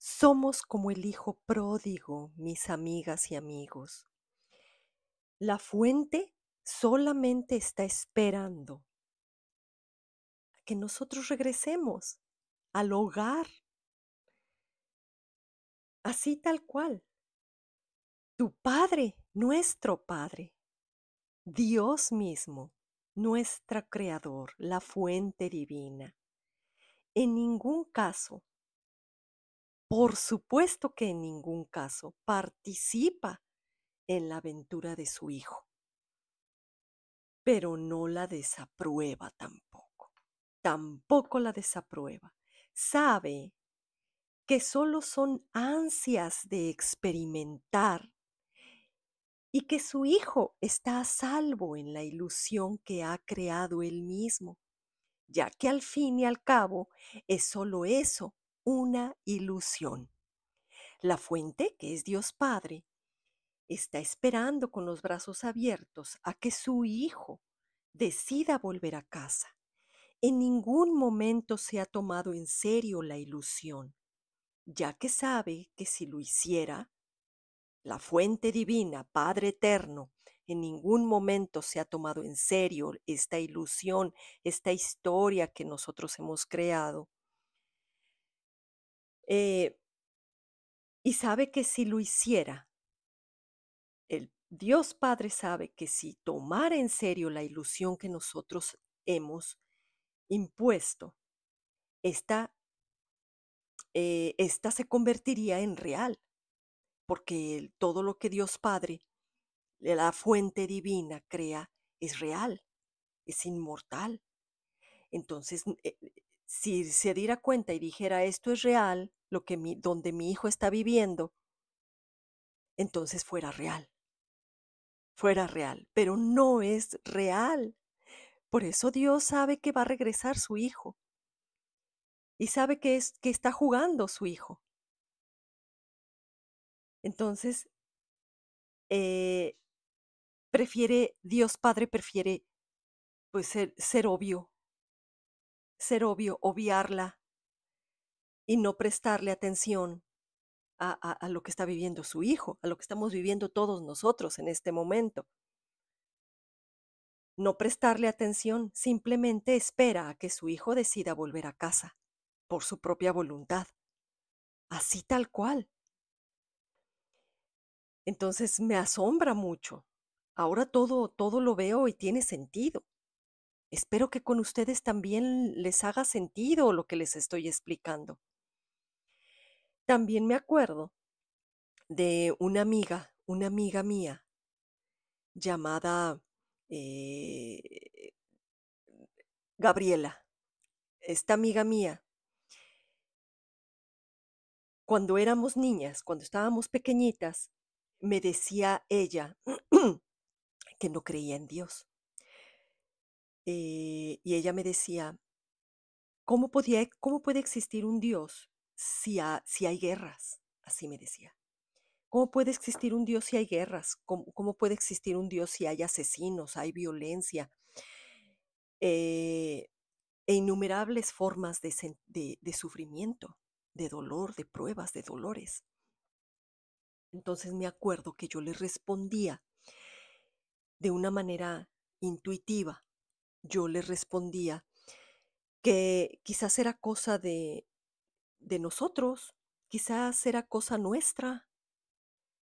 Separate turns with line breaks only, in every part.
Somos como el hijo pródigo, mis amigas y amigos. La fuente solamente está esperando a que nosotros regresemos al hogar, así tal cual. Tu Padre, nuestro Padre, Dios mismo, nuestro Creador, la fuente divina. En ningún caso, por supuesto que en ningún caso, participa en la aventura de su Hijo, pero no la desaprueba tampoco. Tampoco la desaprueba. Sabe que solo son ansias de experimentar y que su hijo está a salvo en la ilusión que ha creado él mismo, ya que al fin y al cabo es solo eso, una ilusión. La fuente, que es Dios Padre, está esperando con los brazos abiertos a que su hijo decida volver a casa. En ningún momento se ha tomado en serio la ilusión, ya que sabe que si lo hiciera, la fuente divina, Padre eterno, en ningún momento se ha tomado en serio esta ilusión, esta historia que nosotros hemos creado. Eh, y sabe que si lo hiciera, el Dios Padre sabe que si tomara en serio la ilusión que nosotros hemos impuesto, esta, esta se convertiría en real, porque todo lo que Dios Padre, la fuente divina, crea es real, es inmortal. Entonces, si se diera cuenta y dijera esto es real, lo que donde mi hijo está viviendo, entonces fuera real, pero no es real. Por eso Dios sabe que va a regresar su hijo y sabe que está jugando su hijo. Entonces, eh, Dios Padre prefiere pues ser obvio, obviarla y no prestarle atención a lo que está viviendo su hijo, a lo que estamos viviendo todos nosotros en este momento. No prestarle atención, simplemente espera a que su hijo decida volver a casa, por su propia voluntad, así tal cual. Entonces me asombra mucho. Ahora todo lo veo y tiene sentido. Espero que con ustedes también les haga sentido lo que les estoy explicando. También me acuerdo de una amiga mía llamada eh, Gabriela. Esta amiga mía, cuando éramos niñas, cuando estábamos pequeñitas, me decía ella que no creía en Dios. Y ella me decía, cómo puede existir un Dios si hay guerras? Así me decía. ¿Cómo puede existir un Dios si hay guerras? ¿Cómo puede existir un Dios si hay asesinos, hay violencia? Eh, e innumerables formas de sufrimiento, de dolor, de pruebas, de dolores. Entonces me acuerdo que yo le respondía de una manera intuitiva. Yo le respondía que quizás era cosa de nosotros, quizás era cosa nuestra.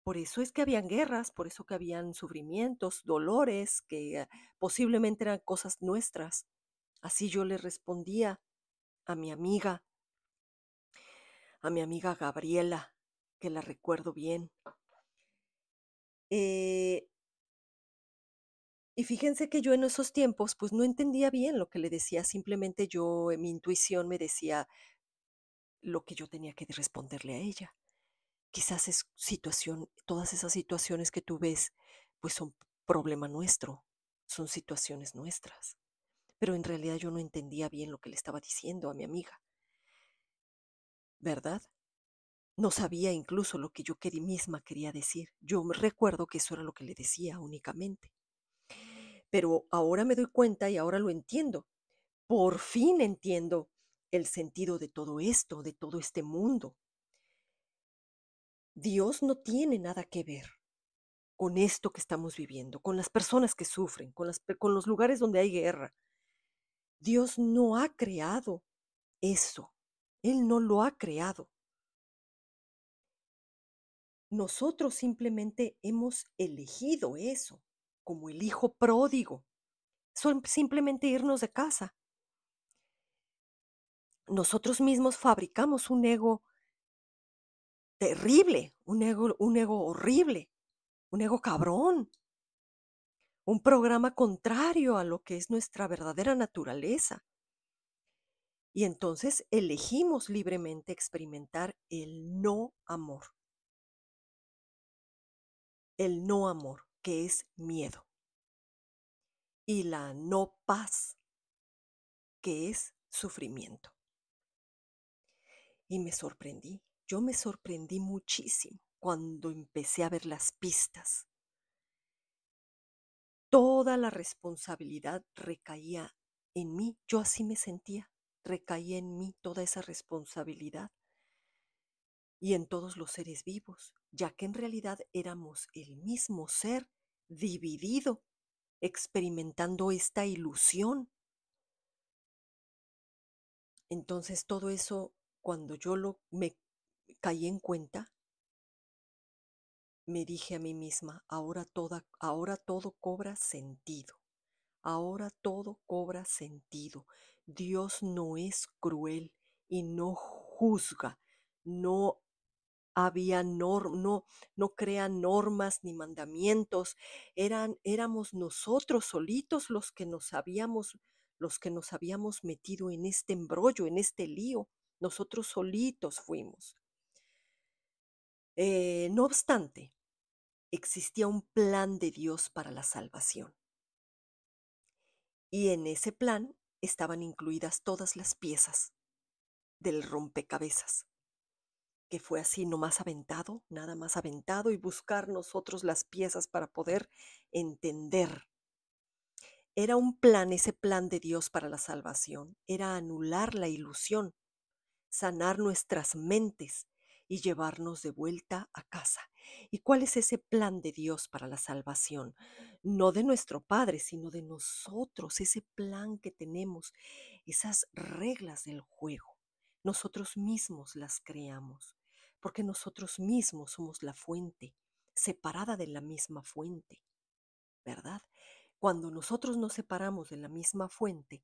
Por eso es que habían guerras, por eso que habían sufrimientos, dolores, que posiblemente eran cosas nuestras. Así yo le respondía a mi amiga, a mi amiga Gabriela, que la recuerdo bien. Eh, y fíjense que yo en esos tiempos, pues no entendía bien lo que le decía, simplemente yo, mi intuición me decía lo que yo tenía que responderle a ella. Quizás es todas esas situaciones que tú ves, pues son problema nuestro, son situaciones nuestras. Pero en realidad yo no entendía bien lo que le estaba diciendo a mi amiga, ¿verdad? No sabía incluso lo que yo misma quería decir. Yo me recuerdo que eso era lo que le decía únicamente. Pero ahora me doy cuenta y ahora lo entiendo. Por fin entiendo el sentido de todo esto, de todo este mundo. Dios no tiene nada que ver con esto que estamos viviendo, con las personas que sufren, con los lugares donde hay guerra. Dios no ha creado eso. Él no lo ha creado. Nosotros simplemente hemos elegido eso, como el hijo pródigo. Simplemente irnos de casa. Nosotros mismos fabricamos un ego terrible, un ego horrible, un ego cabrón, un programa contrario a lo que es nuestra verdadera naturaleza. Y entonces elegimos libremente experimentar el no amor, que es miedo, y la no paz, que es sufrimiento. Y yo me sorprendí muchísimo cuando empecé a ver las pistas. Toda la responsabilidad recaía en mí, yo así me sentía, recaía en mí toda esa responsabilidad y en todos los seres vivos, ya que en realidad éramos el mismo ser dividido, experimentando esta ilusión. Entonces todo eso, cuando me caí en cuenta, me dije a mí misma, ahora todo cobra sentido. Ahora todo cobra sentido. Dios no es cruel y no juzga, no no crea normas ni mandamientos. Éramos nosotros solitos los que nos habíamos metido en este embrollo, en este lío. Nosotros solitos fuimos. No obstante, existía un plan de Dios para la salvación. Y en ese plan estaban incluidas todas las piezas del rompecabezas, que fue así nomás aventado, nada más aventado y buscar nosotros las piezas para poder entender. Era un plan, ese plan de Dios para la salvación, era anular la ilusión, sanar nuestras mentes y llevarnos de vuelta a casa. ¿Y cuál es ese plan de Dios para la salvación? No de nuestro Padre, sino de nosotros, ese plan que tenemos, esas reglas del juego. Nosotros mismos las creamos, porque nosotros mismos somos la fuente, separada de la misma fuente, ¿verdad? Cuando nosotros nos separamos de la misma fuente,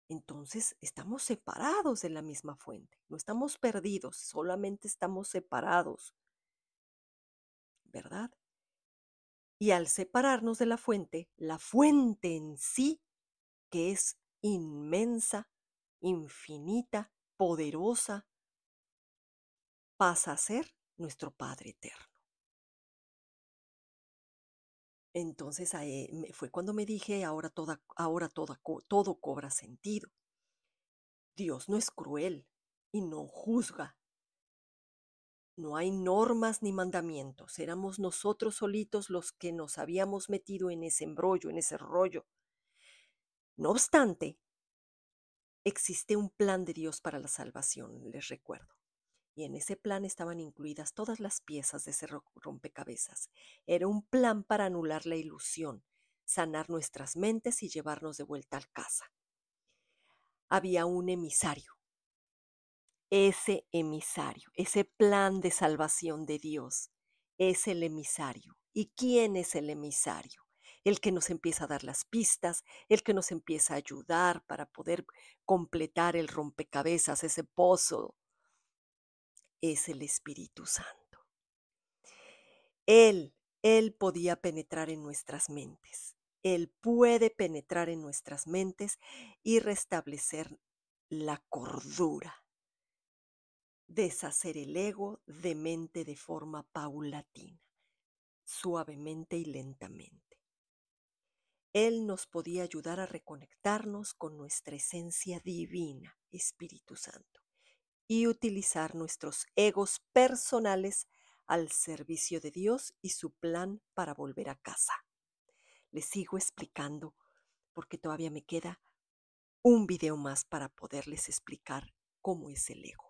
entonces estamos separados de la misma fuente, no estamos perdidos, solamente estamos separados, ¿verdad? Y al separarnos de la fuente en sí, que es inmensa, infinita, poderosa, pasa a ser nuestro Padre eterno. Entonces fue cuando me dije, todo cobra sentido. Dios no es cruel y no juzga. No hay normas ni mandamientos. Éramos nosotros solitos los que nos habíamos metido en ese embrollo, en ese rollo. No obstante, existe un plan de Dios para la salvación, les recuerdo. Y en ese plan estaban incluidas todas las piezas de ese rompecabezas. Era un plan para anular la ilusión, sanar nuestras mentes y llevarnos de vuelta a casa. Había un emisario, ese plan de salvación de Dios es el emisario. ¿Y quién es el emisario? El que nos empieza a dar las pistas, el que nos empieza a ayudar para poder completar el rompecabezas, ese pozo, es el Espíritu Santo. Él podía penetrar en nuestras mentes. Él puede penetrar en nuestras mentes y restablecer la cordura, deshacer el ego de mente de forma paulatina, suavemente y lentamente. Él nos podía ayudar a reconectarnos con nuestra esencia divina, Espíritu Santo, y utilizar nuestros egos personales al servicio de Dios y su plan para volver a casa. Les sigo explicando porque todavía me queda un video más para poderles explicar cómo es el ego.